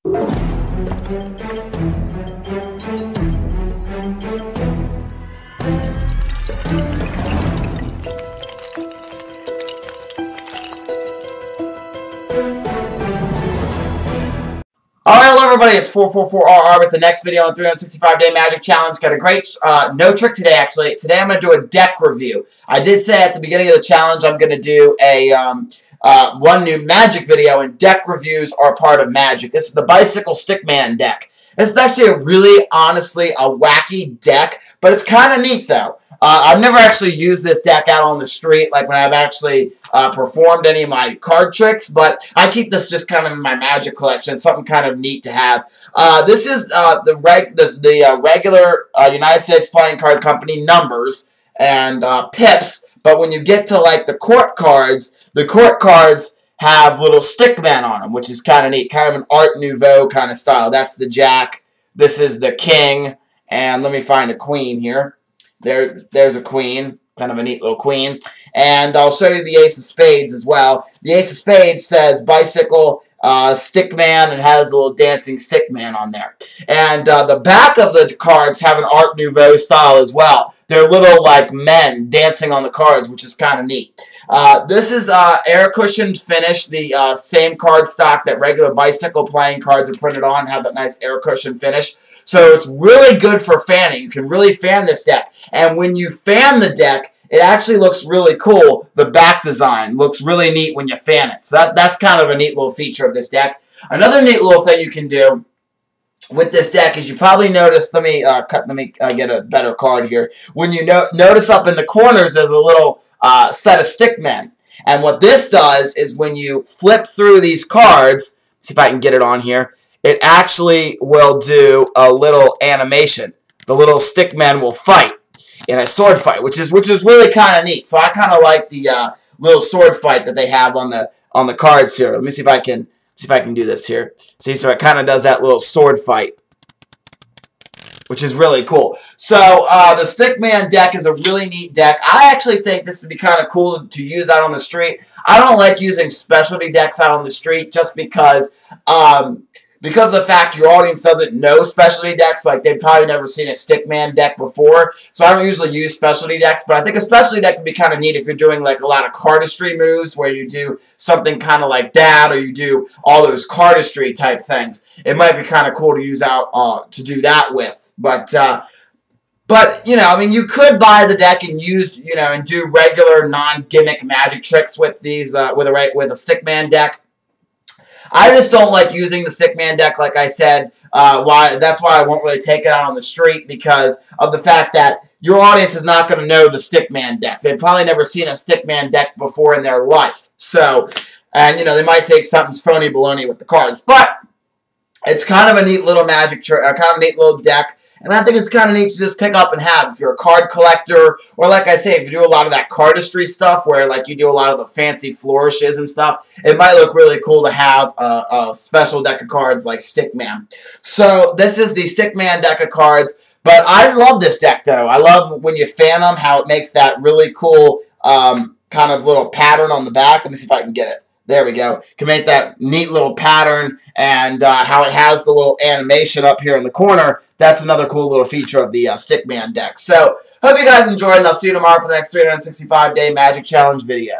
Alright, hello everybody, it's 444RR with the next video on 365-day Magic Challenge. Got a great no trick today, actually. Today I'm going to do a deck review. I did say at the beginning of the challenge I'm going to do a one new Magic video, and deck reviews are part of Magic. This is the Bicycle Stickman Deck. This is actually a really, honestly, a wacky deck, but it's kind of neat, though. I've never actually used this deck out on the street, like when I've actually performed any of my card tricks, but I keep this just kind of in my Magic collection. It's something kind of neat to have. This is the regular United States Playing Card Company numbers and pips, but when you get to like the court cards have little stickmen on them, which is kind of neat, kind of an Art Nouveau kind of style. That's the Jack, this is the King, and let me find a Queen here. There's a Queen, kind of a neat little Queen. And I'll show you the Ace of Spades as well. The Ace of Spades says Bicycle Stickman and has a little dancing stickman on there. And the back of the cards have an Art Nouveau style as well. They're little like men dancing on the cards, which is kind of neat. This is air cushioned finish, the same card stock that regular Bicycle playing cards are printed on, have that nice air cushion finish. So it's really good for fanning. You can really fan this deck. And when you fan the deck, it actually looks really cool. The back design looks really neat when you fan it. So that's kind of a neat little feature of this deck. Another neat little thing you can do with this deck is you probably noticed, let me get a better card here. When you notice up in the corners, there's a little set of stickmen. And what this does is when you flip through these cards, see if I can get it on here, it actually will do a little animation. The little stickmen will fight in a sword fight, which is really kind of neat. So I kind of like the little sword fight that they have on the cards here. Let me see if I can do this here. See, so it kind of does that little sword fight, which is really cool. So the Stickman deck is a really neat deck. I actually think this would be kind of cool to use out on the street. I don't like using specialty decks out on the street just because of the fact your audience doesn't know specialty decks, like they've probably never seen a Stickman deck before. So I don't usually use specialty decks, but I think a specialty deck would be kind of neat if you're doing like a lot of cardistry moves where you do something kind of like that, or you do all those cardistry type things. It might be kind of cool to use out to do that with. But you know, I mean, you could buy the deck and use, you know, and do regular non-gimmick magic tricks with these with a Stickman deck. I just don't like using the Stickman deck, like I said. That's why I won't really take it out on the street, because of the fact that your audience is not going to know the Stickman deck. They've probably never seen a Stickman deck before in their life. So, and you know, they might think something's phony baloney with the cards. But it's kind of a neat little magic trick, kind of a neat little deck. And I think it's kind of neat to just pick up and have if you're a card collector, or like I say, if you do a lot of that cardistry stuff where like you do a lot of the fancy flourishes and stuff, it might look really cool to have a special deck of cards like Stickman. So this is the Stickman deck of cards, but I love this deck though. I love when you fan them, how it makes that really cool kind of little pattern on the back. Let me see if I can get it. There we go. Can make that neat little pattern, and how it has the little animation up here in the corner. That's another cool little feature of the Stickman deck. So, hope you guys enjoyed, and I'll see you tomorrow for the next 365-day Magic Challenge video.